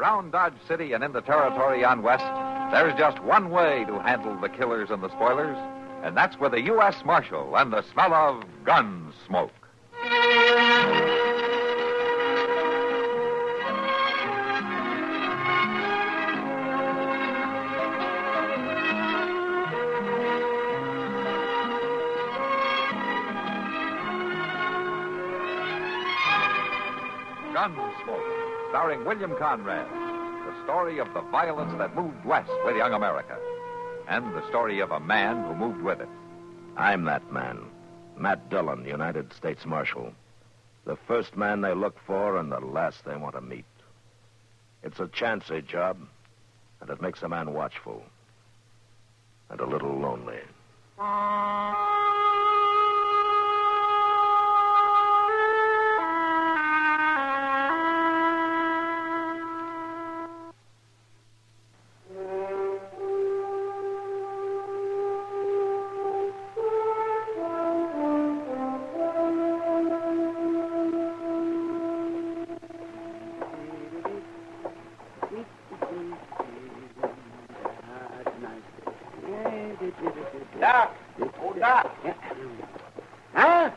around Dodge City and in the territory on west, there's just one way to handle the killers and the spoilers, and that's with a U.S. Marshal and the smell of Gunsmoke. Gunsmoke, starring William Conrad, the story of the violence that moved west with young America, and the story of a man who moved with it. I'm that man, Matt Dillon, United States Marshal. The first man they look for and the last they want to meet. It's a chancy job, and it makes a man watchful and a little lonely. Doc! Oh, Doc! Huh?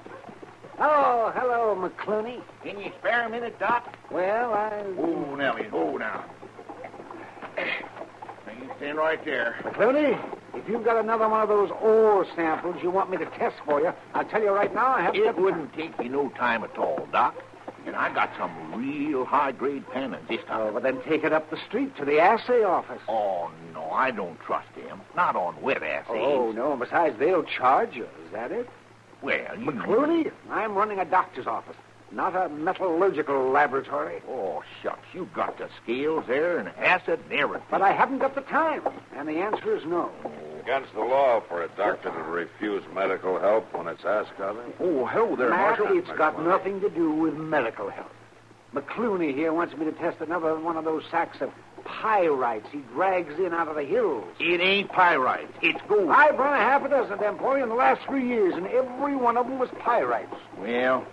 Oh, hello, McCluny. Can you spare a minute, Doc? Well, Oh, Nellie, oh, now. Now, you stand right there. McCluny, if you've got another one of those ore samples you want me to test for you, I'll tell you right now I haven't... It wouldn't take you no time at all, Doc. And I got some real high-grade pennants this time. Oh, but then take it up the street to the assay office. Oh, no, I don't trust them. Not on wet assays. Oh, no, besides, they'll charge you. Is that it? Well, you... McCluny, I'm running a doctor's office, not a metallurgical laboratory. Oh, shucks, you got the scales there and acid and everything. But I haven't got the time, and the answer is no. Against the law for a doctor to refuse medical help when it's asked of him. Oh, hello there, Matt, Marshal. it's got nothing to do with medical help. McCluny here wants me to test another one of those sacks of pyrites he drags in out of the hills. It ain't pyrite. It's gold. I've run a half a dozen of them for you in the last 3 years, and every one of them was pyrites. Well,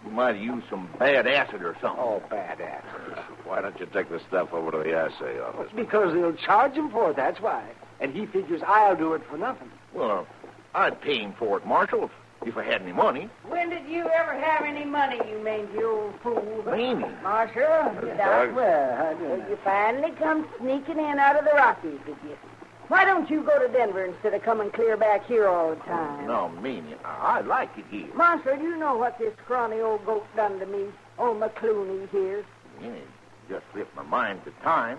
you might have used some bad acid or something. Oh, bad acid. Why don't you take the stuff over to the assay office? Because they'll charge him for it, that's why. And he figures I'll do it for nothing. Well, I'd pay him for it, Marshal, if I had any money. When did you ever have any money, you mangy old fool? Mangy? Marshal, Doug. well, you finally come sneaking in out of the Rockies, did you? Why don't you go to Denver instead of coming clear back here all the time? No, Mangy, I like it here. Marshal, do you know what this scrawny old goat done to me? Old McCluny here. Yeah, it just slipped my mind at the time.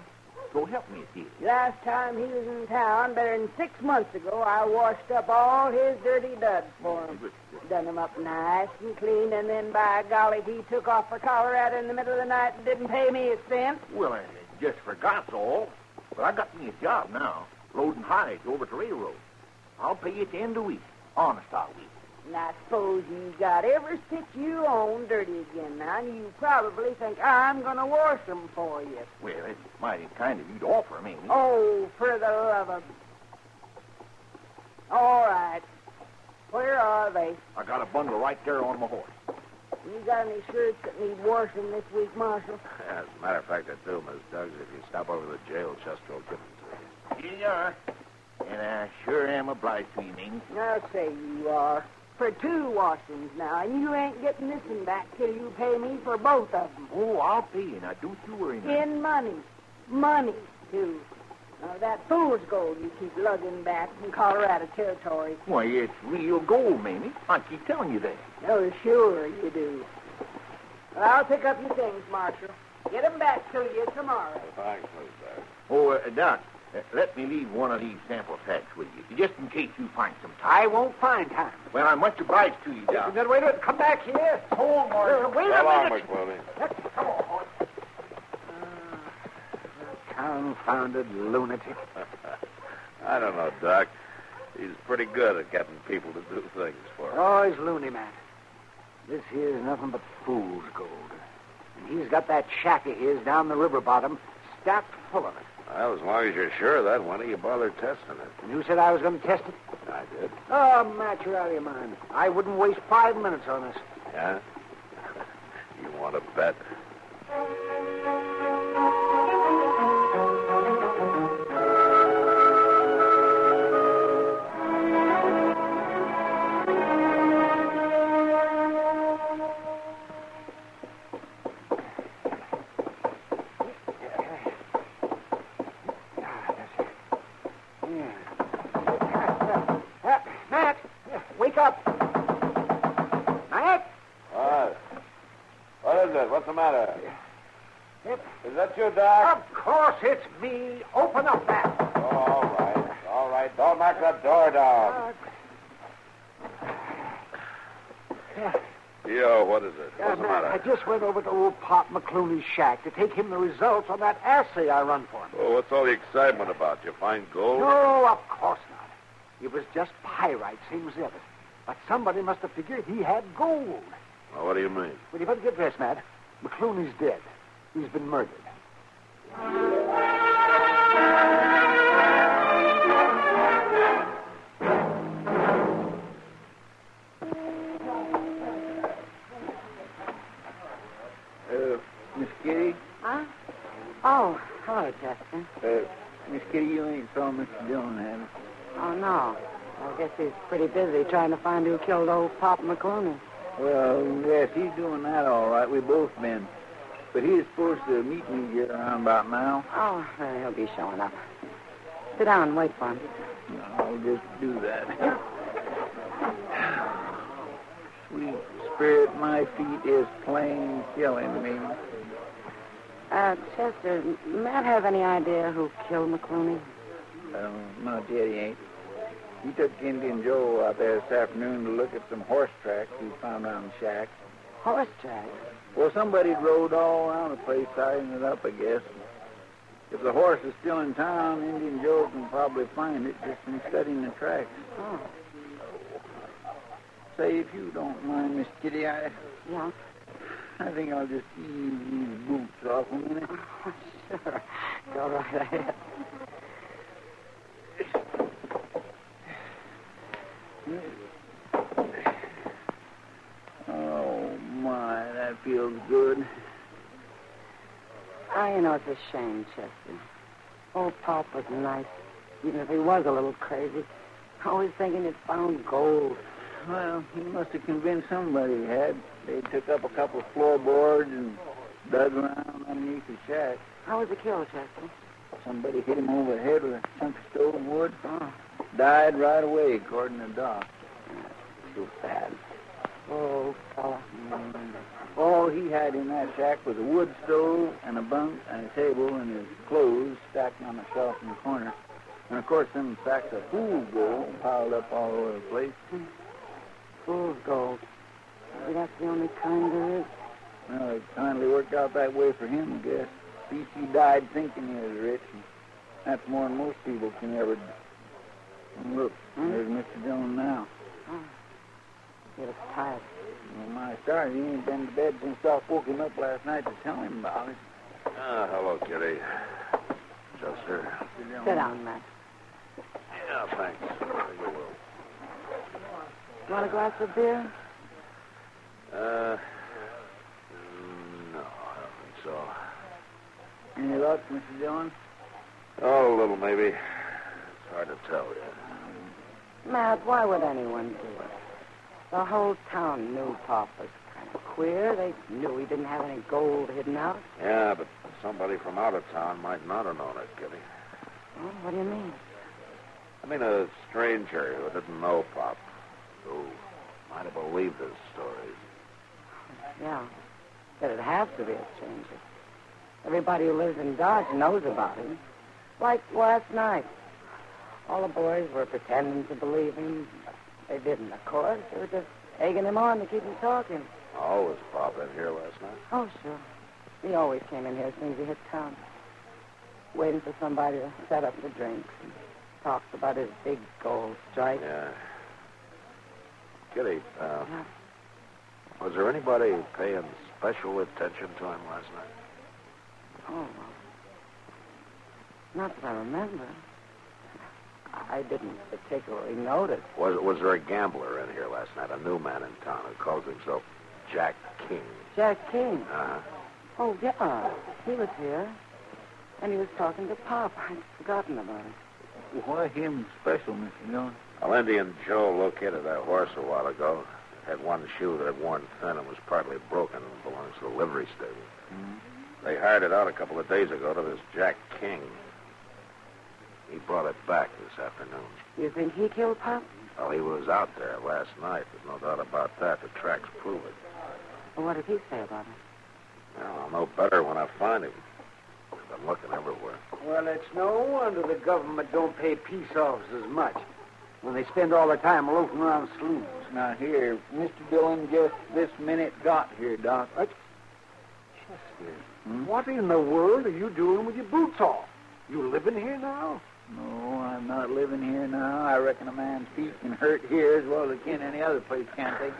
So help me, dear. Last time he was in town, better than 6 months ago, I washed up all his dirty duds for him. Done him up nice and clean, and then, by golly, he took off for Colorado in the middle of the night and didn't pay me a cent. Well, I just forgot all. But I got me a job now, loading hides over to railroad. I'll pay you at the end of the week. Honest, I will. And I suppose you got every stick you own dirty again now, and you probably think I'm going to wash them for you. Well, it's mighty kind of you to offer me. Oh, for the love of... All right. Where are they? I got a bundle right there on my horse. You got any shirts that need washing this week, Marshal? As a matter of fact, I do, Miss Duggs. If you stop over to the jail, Chester will give them to you. Here you are. And I sure am obliged to you, Ming. I'll say you are. For 2 washings now, and you ain't getting this one back till you pay me for both of them. Oh, I'll pay you. Now, don't you worry now. In money. Money, too. That fool's gold you keep lugging back from Colorado Territory. Why, it's real gold, Mamie. I keep telling you that. Oh, sure you do. Well, I'll pick up your things, Marshal. Get them back to you tomorrow. Thanks, Miss Duggs. Oh, Doc, let me leave one of these sample packs with you, just in case you find some time. I won't find time. Well, I'm much obliged to you, Doc. Wait a minute. Come back here. Hold, Marshal. Wait So a long, minute. McCluny. Come on, boy. Confounded lunatic. I don't know, Doc. He's pretty good at getting people to do things for him. Oh, he's loony, Matt. This here's nothing but fool's gold. And he's got that shack of his down the river bottom stacked full of it. Well, as long as you're sure of that, why don't you bother testing it? And you said I was going to test it? I did. Oh, Matt, you're out of your mind. I wouldn't waste 5 minutes on this. Yeah? You want to bet? Matt, wake up. Matt? What? What is it? What's the matter? Yep. Is that you, Doc? Of course it's me. Open up, Matt. Oh, all right. All right. Don't knock that door down. Yo, what is it? What's the Matt, matter? I just went over to old Pop McCluny's shack to take him the results on that assay I run for him. Oh, what's all the excitement about? You find gold? No, of course not. It was just pyrite, same as ever. But somebody must have figured he had gold. Well, what do you mean? Well, you better get dressed, Matt. McCluny's dead. He's been murdered. Miss Kitty? Huh? Oh, hello, Chester. Miss Kitty, you ain't saw Mr. Dillon, have you? Oh, no. I guess he's pretty busy trying to find who killed old Pop McCluny. Well, yes, he's doing that all right. We both been. But he's supposed to meet me here around about now. Oh, well, he'll be showing up. Sit down and wait for him. I'll just do that. Sweet spirit, my feet is plain killing me. Chester, Matt have any idea who killed McCluny? Not yet, he ain't. He took Indian Joe out there this afternoon to look at some horse tracks he found around the shack. Horse tracks? Well, somebody'd rode all around the place, tying it up, I guess. If the horse is still in town, Indian Joe can probably find it just from studying the tracks. Oh. Say, if you don't mind, Miss Kitty, Yeah? I think I'll just ease these boots off a minute. Sure. Go right ahead. Oh, my, that feels good. You know, it's a shame, Chester. Old Pop was nice, even if he was a little crazy. Always thinking he'd found gold. Well, he must have convinced somebody he had. They took up a couple of floorboards and dug around underneath the shack. How was he killed, Chester? Somebody hit him over the head with a chunk of stolen wood. Oh. Died right away, according to Doc. Too bad. Oh, fella. All he had in that shack was a wood stove and a bunk and a table and his clothes stacked on a shelf in the corner. And, of course, them sacks of fool's gold piled up all over the place. Fool's gold. Maybe that's the only kind there is. Well, it kindly worked out that way for him, I guess. At least he died thinking he was rich. And that's more than most people can ever do. And look, there's Mr. Dillon now. Oh. He looks tired. Well, my stars, he ain't been to bed since Doc woke him up last night to tell him about it. Hello, Kitty. Chester. Sit down, Matt. Yeah, thanks. You will. Want a glass of beer? No, I don't think so. Any luck, Mr. Dillon? Oh, a little, maybe. It's hard to tell yet. Matt, why would anyone do it? The whole town knew Pop was kind of queer. They knew he didn't have any gold hidden out. Yeah, but somebody from out of town might not have known it, Kitty. Well, what do you mean? I mean, a stranger who didn't know Pop, who might have believed his stories. Yeah, but it has to be a stranger. Everybody who lives in Dodge knows about him. Like last night. All the boys were pretending to believe him. They didn't, of course. They were just egging him on to keep him talking. Oh, was Pop in here last night? Oh, sure. He always came in here as soon as he hit town. Waiting for somebody to set up the drinks. And talked about his big gold strike. Yeah. Kitty, was there anybody paying special attention to him last night? Oh, not that I remember. I didn't particularly notice. Was there a gambler in here last night, a new man in town who calls himself Jack King? Jack King? Uh-huh. Oh, yeah. He was here. And he was talking to Pop. I'd forgotten about it. Why him special, Mr. Dillon? Well, Indian Joe located that horse a while ago. It had one shoe that had worn thin and was partly broken. It belongs to the livery stable. Mm-hmm. They hired it out a couple of days ago to this Jack King. He brought it back this afternoon. You think he killed Pop? Well, he was out there last night. There's no doubt about that. The tracks prove it. Well, what did he say about it? Well, I'll know better when I find him. I've been looking everywhere. Well, it's no wonder the government don't pay peace officers much when they spend all their time loafing around saloons. Now, here, Mr. Dillon just this minute got here, Doc. What? Chester, what in the world are you doing with your boots off? You living here now? No, I'm not living here now. I reckon a man's feet can hurt here as well as they can any other place, can't they?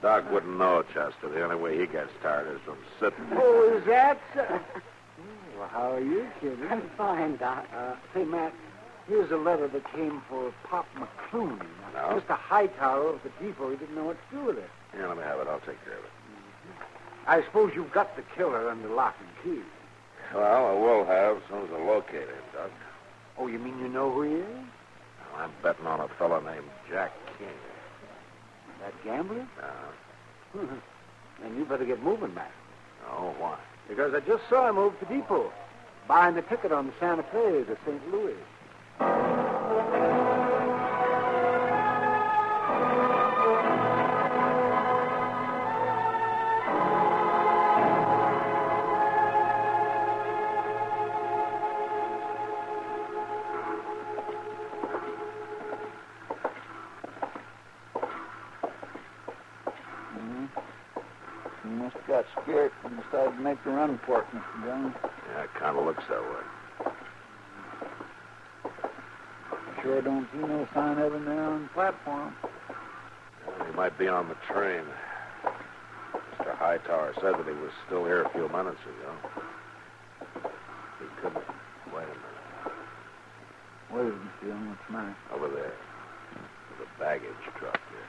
Doc wouldn't know, Chester. The only way he gets tired is from sitting. Oh, is that so? Well, how are you, kid? I'm fine, Doc. Say, Matt, here's a letter that came for Pop McCluny. No? Just a Hightower of the depot. He didn't know what to do with it. Here, let me have it. I'll take care of it. I suppose you've got the killer under lock and key. Well, I will have as soon as I locate him, Doc. Oh, you mean you know who he is? Well, I'm betting on a fellow named Jack King. That gambler? Uh, Then you better get moving, Matt. oh, why? Because I just saw him over to the depot, buying the ticket on the Santa Fe to St. Louis. You must have got scared and decided to make a run for it, Mr. Dillon. Yeah, it kind of looks that way. Sure don't see no sign of him there on the platform. Well, he might be on the train. Mr. Hightower said that he was still here a few minutes ago. He couldn't. Wait a minute. What is it, Mr. Dillon? What's the matter? Over there. There's a baggage truck here.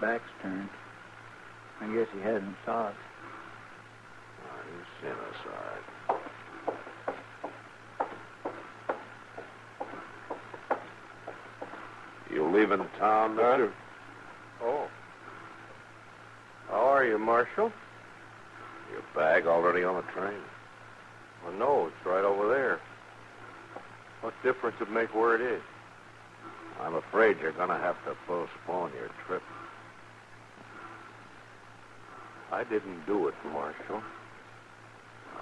Back's turned. I guess he hasn't saw us. Oh, he's seen us, all right. You leaving town, mister? Oh. How are you, Marshal? Your bag already on the train? Well, no, it's right over there. What difference it make where it is? I'm afraid you're going to have to postpone your trip. I didn't do it, Marshal.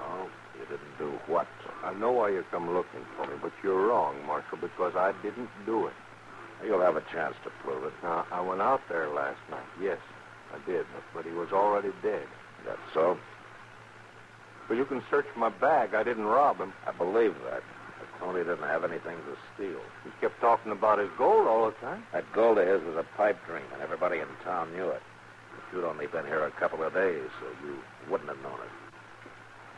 Oh, you didn't do what? I know why you come looking for me, but you're wrong, Marshal, because I didn't do it. You'll have a chance to prove it. Now, I went out there last night. Yes, I did, but he was already dead. That's so? But you can search my bag. I didn't rob him. I believe that. But Tony didn't have anything to steal. He kept talking about his gold all the time. That gold of his was a pipe dream, and everybody in town knew it. But you'd only been here a couple of days, so you wouldn't have known it.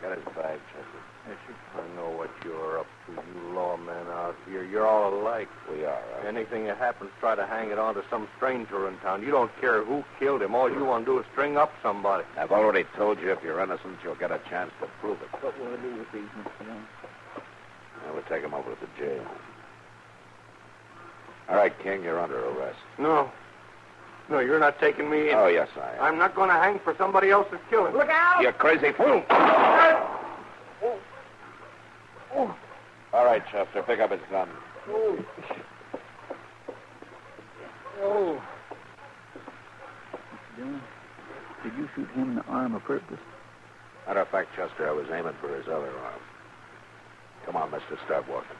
Get his bag, Chester. Yes, sir. I know what you're up to, you lawmen out here. You're all alike. We are, right? Anything that happens, try to hang it on to some stranger in town. You don't care who killed him. All you want to do is string up somebody. I've already told you if you're innocent, you'll get a chance to prove it. What will I do with these, Mr. Dillon? We'll take him over to the jail. All right, King, you're under arrest. No. No, you're not taking me in. Oh, yes, I am. I'm not going to hang for somebody else's killing. Look out! You crazy fool! All right, Chester, pick up his gun. Oh. Mr. Dillon, did you shoot him in the arm of purpose? Matter of fact, Chester, I was aiming for his other arm. Come on, mister, start walking.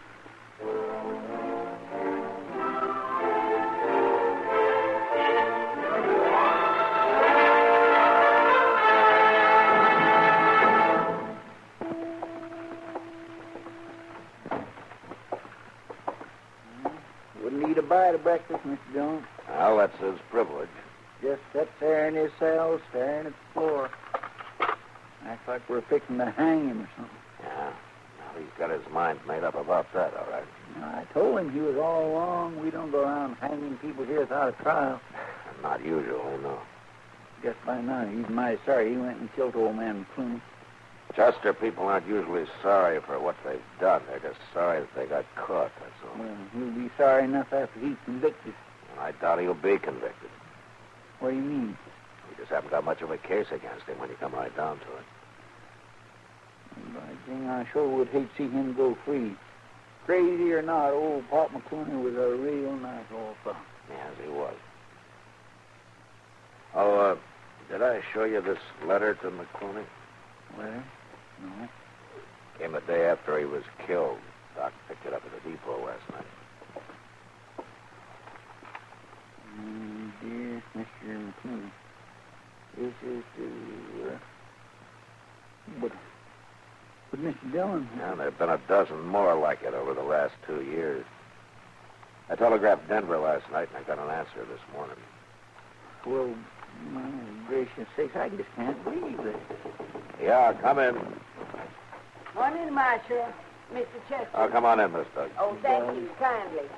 Wouldn't eat a bite of breakfast, Mr. Dillon. Well, that's his privilege. Just sits there in his cell, staring at the floor. Acts like we're fixing to hang him or something. Yeah. Well, he's got his mind made up about that, all right. I told him he was all wrong. We don't go around hanging people here without a trial. Not usually, no. Guess by now he's mighty sorry he went and killed old man McCluny. Chester, people aren't usually sorry for what they've done. They're just sorry that they got caught, that's all. Well, he'll be sorry enough after he's convicted. I doubt he'll be convicted. What do you mean? We just haven't got much of a case against him when you come right down to it. By jing, I sure would hate to see him go free. Crazy or not, old Pop McCluny was a real nice old fellow. Yes, he was. Oh, did I show you this letter to McCluny? Well, no. Came the day after he was killed. Doc picked it up at the depot last night. Dear Mr. McCluny, this is to... But Mr. Dillon... Yeah, there have been a dozen more like it over the last 2 years. I telegraphed Denver last night, and I got an answer this morning. Well, my gracious sakes, I just can't believe it. Yeah, come in. Morning, Marshal. Mr. Chester. Oh, come on in, Miss Doug. Oh, thank you kindly.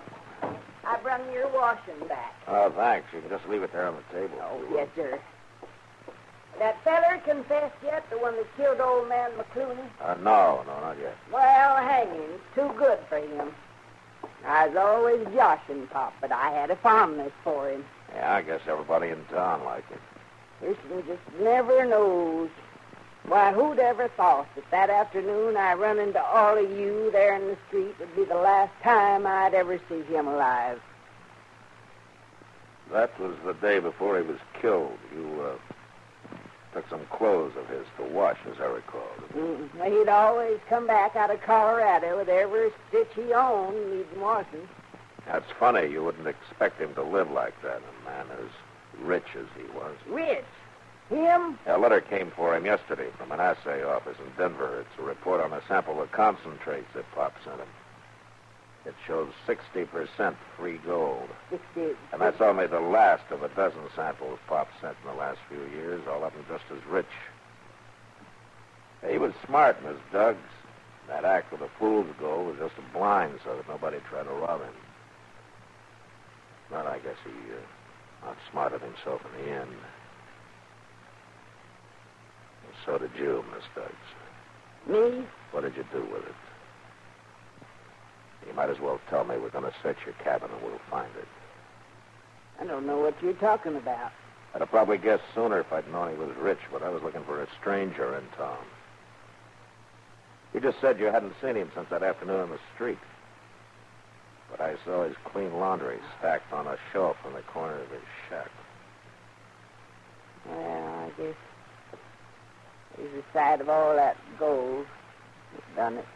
I brung your washing back. Oh, thanks. You can just leave it there on the table. Oh, yes, sir. That feller confessed yet, the one that killed old man McCluny? No, not yet. Well, hanging's too good for him. I was always joshing Pop, but I had a fondness for him. Yeah, I guess everybody in town liked it. Person just never knows. Why, who'd ever thought that afternoon I run into all of you there in the street would be the last time I'd ever see him alive? That was the day before he was killed. You took some clothes of his to wash, as I recall. He'd always come back out of Colorado with every stitch he owned needing washing. That's funny. You wouldn't expect him to live like that, a man as rich as he was. Rich? Him? A letter came for him yesterday from an assay office in Denver. It's a report on a sample of concentrates that Pop sent him. It shows 60% free gold. 60. And that's only the last of a dozen samples Pop sent in the last few years, all of them just as rich. He was smart, Miss Duggs. That act with the fool's gold was just a blind so that nobody tried to rob him. But I guess he outsmarted himself in the end. And so did you, Miss Duggs. Me? What did you do with it? You might as well tell me. We're going to search your cabin and we'll find it. I don't know what you're talking about. I'd have probably guessed sooner if I'd known he was rich, but I was looking for a stranger in town. You just said you hadn't seen him since that afternoon on the street. But I saw his clean laundry stacked on a shelf in the corner of his shack. Well, I guess there's a sight of all that gold that's done it.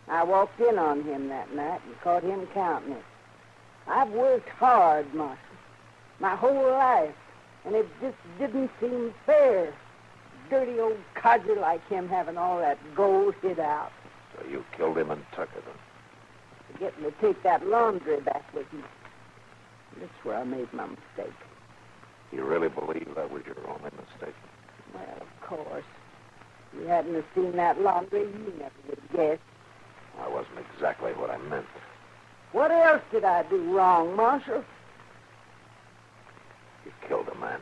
I walked in on him that night and caught him counting it. I've worked hard, Marshal, my whole life, and it just didn't seem fair. Dirty old codger like him having all that gold hid out. So you killed him and took it, huh? Forgetting to take that laundry back with me. That's where I made my mistake. You really believe that was your only mistake? Well, of course. If you hadn't have seen that laundry, you never would have guessed. That wasn't exactly what I meant. What else did I do wrong, Marshal? You killed a man.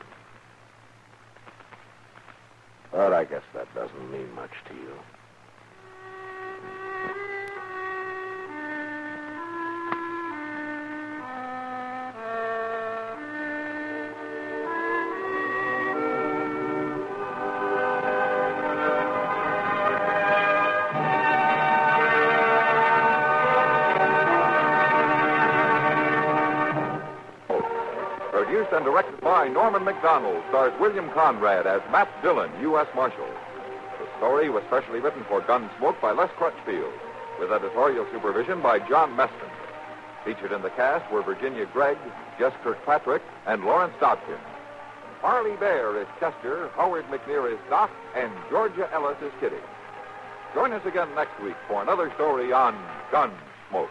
But I guess that doesn't mean much to you. Produced and directed by Norman McDonald, stars William Conrad as Matt Dillon, U.S. Marshal. The story was specially written for Gunsmoke by Les Crutchfield, with editorial supervision by John Meston. Featured in the cast were Virginia Gregg, Jess Kirkpatrick, and Lawrence Dodkin. Harley Bear is Chester, Howard McNear is Doc, and Georgia Ellis is Kitty. Join us again next week for another story on Gunsmoke.